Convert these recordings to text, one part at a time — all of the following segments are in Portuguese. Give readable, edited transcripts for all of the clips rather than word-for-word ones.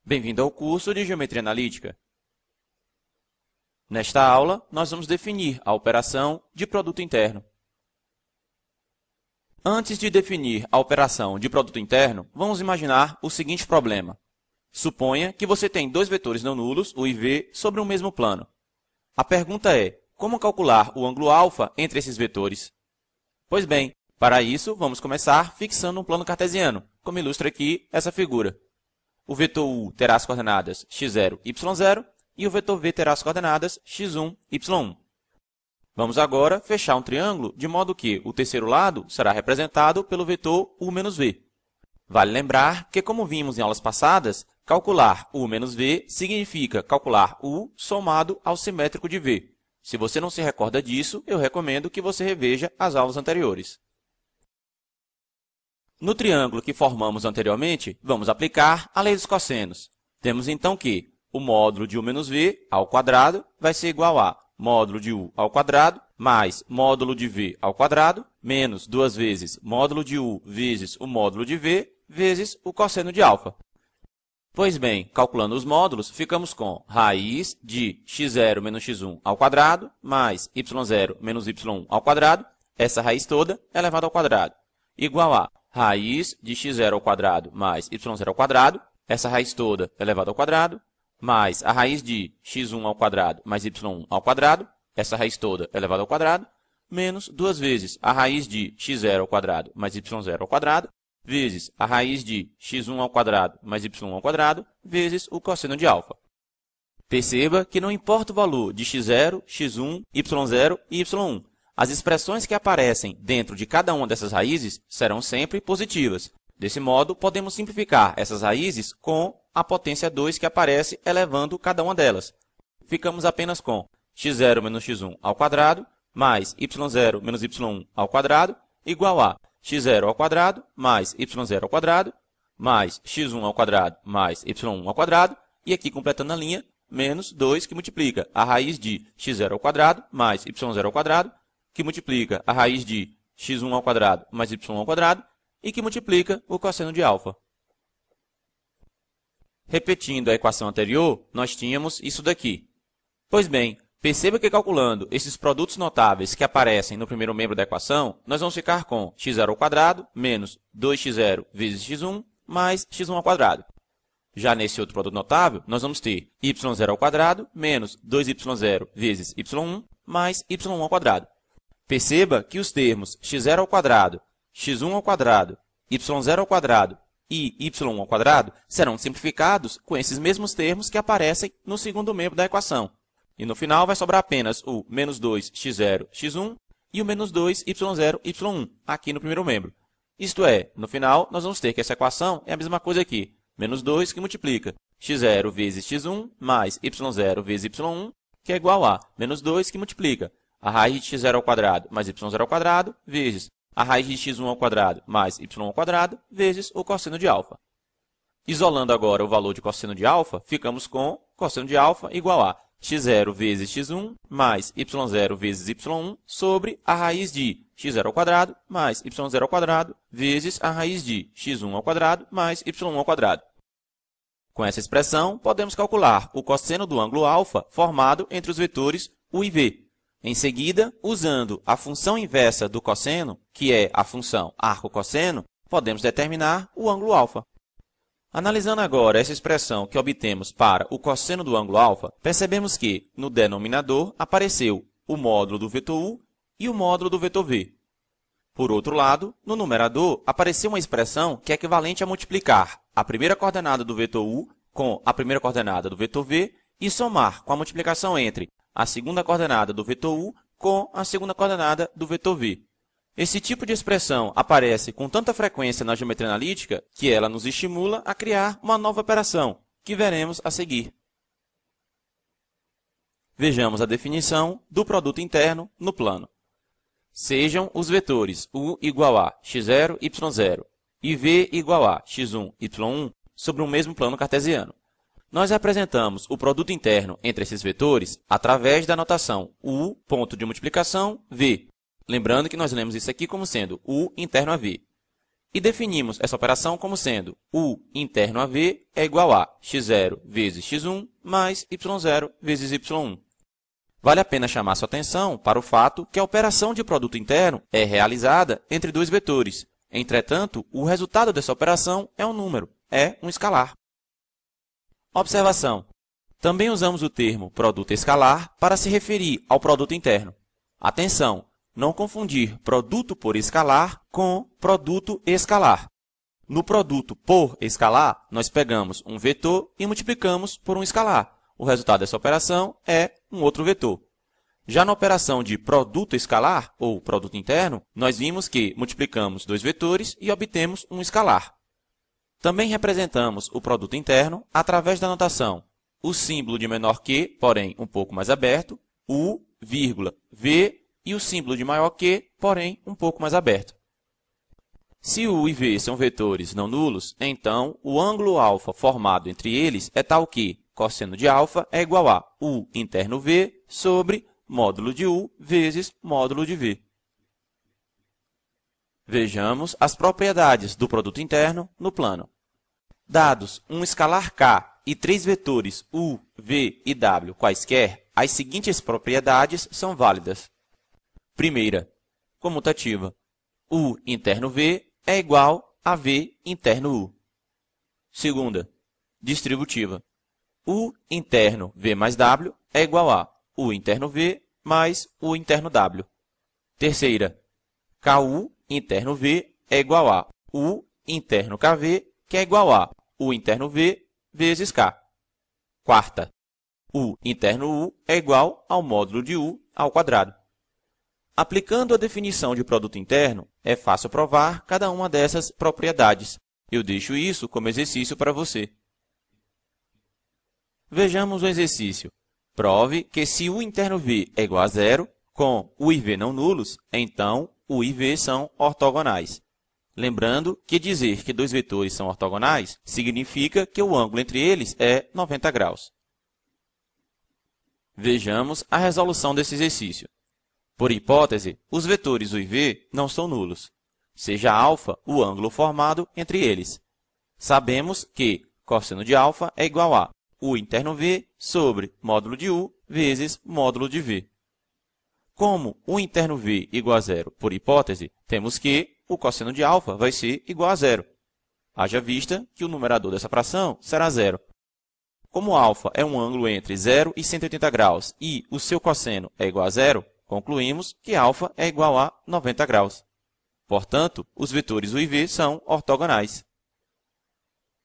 Bem-vindo ao curso de Geometria Analítica. Nesta aula, nós vamos definir a operação de produto interno. Antes de definir a operação de produto interno, vamos imaginar o seguinte problema. Suponha que você tem dois vetores não nulos, u e v, sobre um mesmo plano. A pergunta é, como calcular o ângulo alfa entre esses vetores? Pois bem, para isso, vamos começar fixando um plano cartesiano, como ilustra aqui essa figura. O vetor u terá as coordenadas x0, y0 e o vetor v terá as coordenadas x1, y1. Vamos agora fechar um triângulo de modo que o terceiro lado será representado pelo vetor u menos v. Vale lembrar que, como vimos em aulas passadas, calcular u menos v significa calcular u somado ao simétrico de v. Se você não se recorda disso, eu recomendo que você reveja as aulas anteriores. No triângulo que formamos anteriormente, vamos aplicar a lei dos cossenos. Temos então que o módulo de u menos v ao quadrado vai ser igual a módulo de u ao quadrado mais módulo de v ao quadrado menos duas vezes módulo de u vezes o módulo de v vezes o cosseno de alfa. Pois bem, calculando os módulos, ficamos com raiz de x0 menos x1 ao quadrado mais y0 menos y1 ao quadrado, essa raiz toda elevada ao quadrado, igual a raiz de x0 ao quadrado mais y0 ao quadrado, essa raiz toda elevada ao quadrado, mais a raiz de x1 ao quadrado mais y1 ao quadrado, essa raiz toda elevada ao quadrado, menos duas vezes a raiz de x0 ao quadrado mais y0 ao quadrado, vezes a raiz de x1 ao quadrado mais y1 ao quadrado, vezes o cosseno de alfa. Perceba que não importa o valor de x0, x1, y0 e y1, as expressões que aparecem dentro de cada uma dessas raízes serão sempre positivas. Desse modo, podemos simplificar essas raízes com a potência 2 que aparece elevando cada uma delas. Ficamos apenas com x0 menos x1 ao quadrado mais y0 menos y1 ao quadrado igual a x0 ao quadrado mais y0 ao quadrado mais x1 ao quadrado mais y1 ao quadrado e aqui completando a linha, menos 2 que multiplica a raiz de x0 ao quadrado mais y0 ao quadrado que multiplica a raiz de x1 ao quadrado mais y ao quadrado e que multiplica o cosseno de alfa. Repetindo a equação anterior, nós tínhamos isso daqui. Pois bem, perceba que calculando esses produtos notáveis que aparecem no primeiro membro da equação, nós vamos ficar com x0 ao quadrado menos 2x0 vezes x1 mais x1 ao quadrado. Já nesse outro produto notável, nós vamos ter y0 ao quadrado menos 2y0 vezes y1 mais y1 ao quadrado. Perceba que os termos x0 ao quadrado, x1 ao quadrado, y0 ao quadrado e y ao quadrado serão simplificados com esses mesmos termos que aparecem no segundo membro da equação. E no final vai sobrar apenas o menos 2x0, x1 e o menos 2y0, y1 aqui no primeiro membro. Isto é, no final, nós vamos ter que essa equação é a mesma coisa aqui. Menos 2 que multiplica x0 vezes x1 mais y0 vezes y1, que é igual a menos 2 que multiplica a raiz de x0 ao quadrado mais y0 ao quadrado vezes a raiz de x1 ao quadrado mais y ao quadrado vezes o cosseno de alfa. Isolando agora o valor de cosseno de alfa, ficamos com cosseno de alfa igual a x0 vezes x1 mais y0 vezes y1 sobre a raiz de x0 ao quadrado mais y0 ao quadrado vezes a raiz de x1 ao quadrado mais y1 ao quadrado. Com essa expressão, podemos calcular o cosseno do ângulo alfa formado entre os vetores u e v. Em seguida, usando a função inversa do cosseno, que é a função arco-cosseno, podemos determinar o ângulo alfa. Analisando agora essa expressão que obtemos para o cosseno do ângulo alfa, percebemos que, no denominador, apareceu o módulo do vetor u e o módulo do vetor v. Por outro lado, no numerador, apareceu uma expressão que é equivalente a multiplicar a primeira coordenada do vetor u com a primeira coordenada do vetor v e somar com a multiplicação entre a segunda coordenada do vetor u com a segunda coordenada do vetor v. Esse tipo de expressão aparece com tanta frequência na geometria analítica que ela nos estimula a criar uma nova operação, que veremos a seguir. Vejamos a definição do produto interno no plano. Sejam os vetores u igual a x0, y0 e v igual a x1, y1 sobre um mesmo plano cartesiano. Nós representamos o produto interno entre esses vetores através da notação u, ponto de multiplicação, v. Lembrando que nós lemos isso aqui como sendo u interno a v. E definimos essa operação como sendo U interno a V é igual a x0 vezes x1 mais y0 vezes y1. Vale a pena chamar sua atenção para o fato que a operação de produto interno é realizada entre dois vetores. Entretanto, o resultado dessa operação é um número, é um escalar. Observação. Também usamos o termo produto escalar para se referir ao produto interno. Atenção! Não confundir produto por escalar com produto escalar. No produto por escalar, nós pegamos um vetor e multiplicamos por um escalar. O resultado dessa operação é um outro vetor. Já na operação de produto escalar, ou produto interno, nós vimos que multiplicamos dois vetores e obtemos um escalar. Também representamos o produto interno através da notação o símbolo de menor que, porém um pouco mais aberto, U, vírgula, V, e o símbolo de maior que, porém um pouco mais aberto. Se U e V são vetores não nulos, então o ângulo alfa formado entre eles é tal que cosseno de alfa é igual a U interno V sobre módulo de U vezes módulo de V. Vejamos as propriedades do produto interno no plano. Dados um escalar K e três vetores U, V e W quaisquer, as seguintes propriedades são válidas. Primeira, comutativa. U interno V é igual a V interno U. Segunda, distributiva. U interno V mais W é igual a U interno V mais U interno W. Terceira, KU interno V é igual a U interno KV, que é igual a U interno V vezes K. Quarta, U interno U é igual ao módulo de U ao quadrado. Aplicando a definição de produto interno, é fácil provar cada uma dessas propriedades. Eu deixo isso como exercício para você. Vejamos o exercício. Prove que se U interno V é igual a zero, com U e V não nulos, então U e V são ortogonais. Lembrando que dizer que dois vetores são ortogonais significa que o ângulo entre eles é 90 graus. Vejamos a resolução desse exercício. Por hipótese, os vetores U e V não são nulos. Seja alfa o ângulo formado entre eles. Sabemos que cosseno de alfa é igual a U interno V sobre módulo de U vezes módulo de V. Como U interno V igual a zero por hipótese, temos que o cosseno de alfa vai ser igual a zero. Haja vista que o numerador dessa fração será zero. Como alfa é um ângulo entre 0 e 180 graus e o seu cosseno é igual a zero, concluímos que alfa é igual a 90 graus. Portanto, os vetores U e V são ortogonais.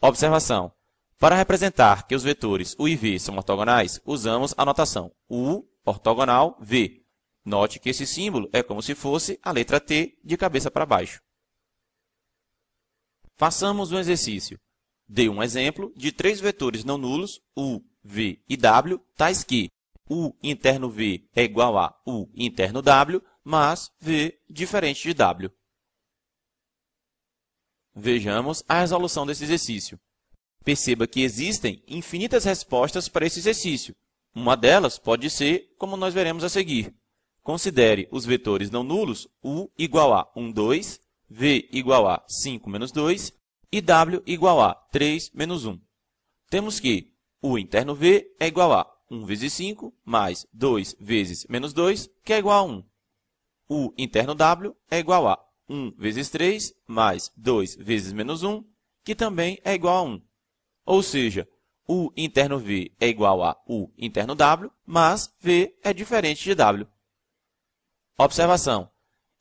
Observação. Para representar que os vetores U e V são ortogonais, usamos a notação U ortogonal V. Note que esse símbolo é como se fosse a letra T de cabeça para baixo. Façamos um exercício. Dê um exemplo de três vetores não nulos, U, V e W, tais que U interno V é igual a U interno W, mas V diferente de W. Vejamos a resolução desse exercício. Perceba que existem infinitas respostas para esse exercício. Uma delas pode ser como nós veremos a seguir. Considere os vetores não nulos U igual a 1, 2, V igual a 5 menos 2 e W igual a 3 menos 1. Temos que U interno V é igual a 1 vezes 5 mais 2 vezes menos 2, que é igual a 1. U interno W é igual a 1 vezes 3 mais 2 vezes menos 1, que também é igual a 1. Ou seja, U interno V é igual a U interno W, mas V é diferente de W. Observação.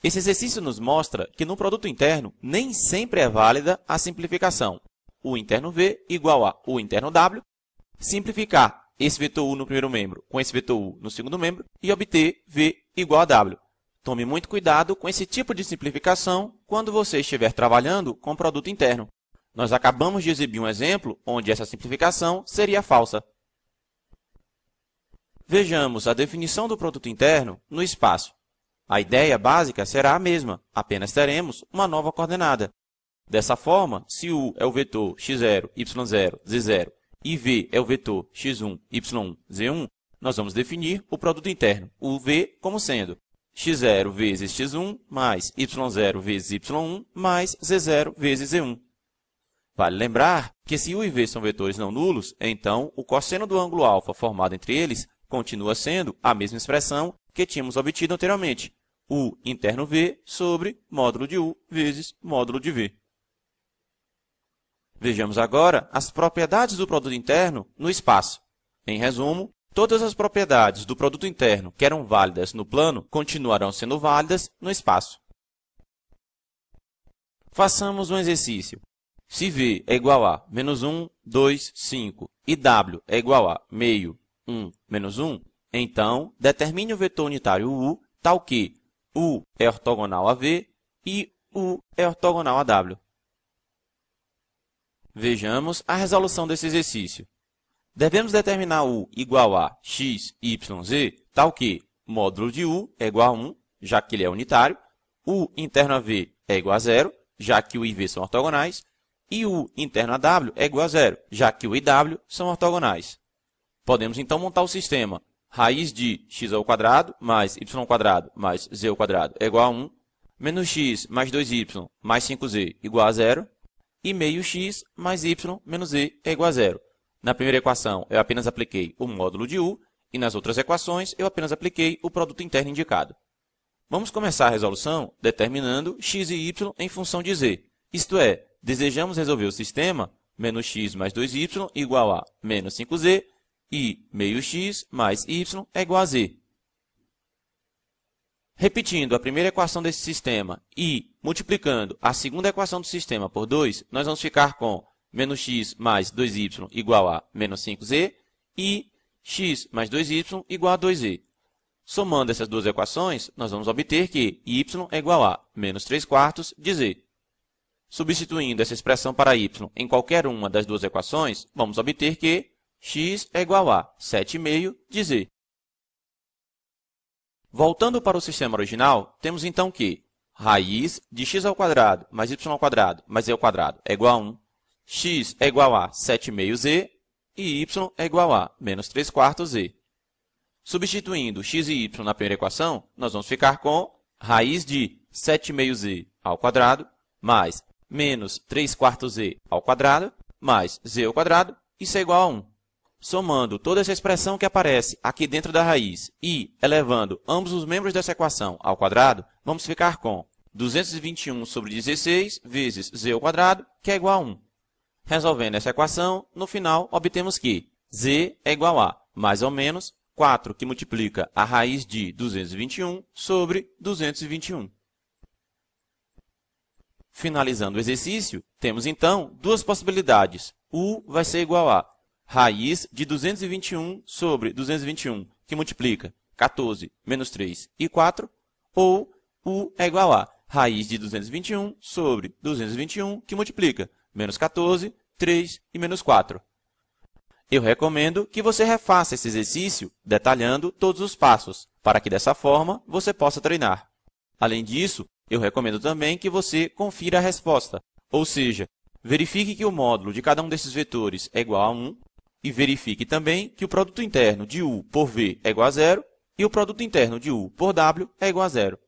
Esse exercício nos mostra que no produto interno nem sempre é válida a simplificação U interno V igual a U interno W, simplificar esse vetor U no primeiro membro com esse vetor U no segundo membro e obter V igual a W. Tome muito cuidado com esse tipo de simplificação quando você estiver trabalhando com produto interno. Nós acabamos de exibir um exemplo onde essa simplificação seria falsa. Vejamos a definição do produto interno no espaço. A ideia básica será a mesma, apenas teremos uma nova coordenada. Dessa forma, se U é o vetor x0, y0, z0 e V é o vetor x1, y1, z1, nós vamos definir o produto interno, UV, como sendo x0 vezes x1 mais y0 vezes y1 mais z0 vezes z1. Vale lembrar que se u e v são vetores não nulos, então o cosseno do ângulo alfa formado entre eles continua sendo a mesma expressão que tínhamos obtido anteriormente, u interno v sobre módulo de u vezes módulo de v. Vejamos agora as propriedades do produto interno no espaço. Em resumo, todas as propriedades do produto interno que eram válidas no plano continuarão sendo válidas no espaço. Façamos um exercício. Se v é igual a menos 1, 2, 5 e w é igual a meio, 1, menos 1, então determine o vetor unitário u tal que u é ortogonal a v e u é ortogonal a w. Vejamos a resolução desse exercício. Devemos determinar u igual a x, y, z, tal que módulo de u é igual a 1, já que ele é unitário, u interno a v é igual a 0, já que u e v são ortogonais, e u interno a w é igual a 0, já que u e w são ortogonais. Podemos então montar o sistema raiz de x² mais y² mais z² é igual a 1, menos x mais 2y mais 5z igual a 0, e meio x mais y menos z é igual a 0. Na primeira equação, eu apenas apliquei o módulo de u, e nas outras equações, eu apenas apliquei o produto interno indicado. Vamos começar a resolução determinando x e y em função de z, isto é, desejamos resolver o sistema menos x mais 2y igual a menos 5z e meio x mais y é igual a z. Repetindo a primeira equação desse sistema e multiplicando a segunda equação do sistema por 2, nós vamos ficar com menos x mais 2y igual a menos 5z e x mais 2y igual a 2z. Somando essas duas equações, nós vamos obter que y é igual a menos 3/4 de z. Substituindo essa expressão para y em qualquer uma das duas equações, vamos obter que x é igual a 7,5 de z. Voltando para o sistema original, temos então que raiz de x² mais y² mais z² é igual a 1, x é igual a 7,5z e y é igual a menos 3/4 z. Substituindo x e y na primeira equação, nós vamos ficar com raiz de 7,5z ao quadrado mais menos 3/4 z ao quadrado mais z ao quadrado, isso é igual a 1. Somando toda essa expressão que aparece aqui dentro da raiz e elevando ambos os membros dessa equação ao quadrado, vamos ficar com 221 sobre 16 vezes z ao quadrado, que é igual a 1. Resolvendo essa equação, no final, obtemos que z é igual a, mais ou menos, 4, que multiplica a raiz de 221 sobre 221. Finalizando o exercício, temos então duas possibilidades. U vai ser igual a raiz de 221 sobre 221, que multiplica 14 menos 3 e 4, ou U é igual a raiz de 221 sobre 221, que multiplica menos 14, 3 e menos 4. Eu recomendo que você refaça esse exercício detalhando todos os passos, para que dessa forma você possa treinar. Além disso, eu recomendo também que você confira a resposta, ou seja, verifique que o módulo de cada um desses vetores é igual a 1 e verifique também que o produto interno de u por v é igual a 0 e o produto interno de u por w é igual a 0.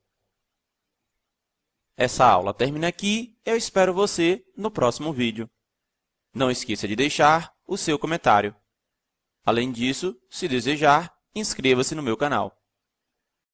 Essa aula termina aqui, eu espero você no próximo vídeo. Não esqueça de deixar o seu comentário. Além disso, se desejar, inscreva-se no meu canal.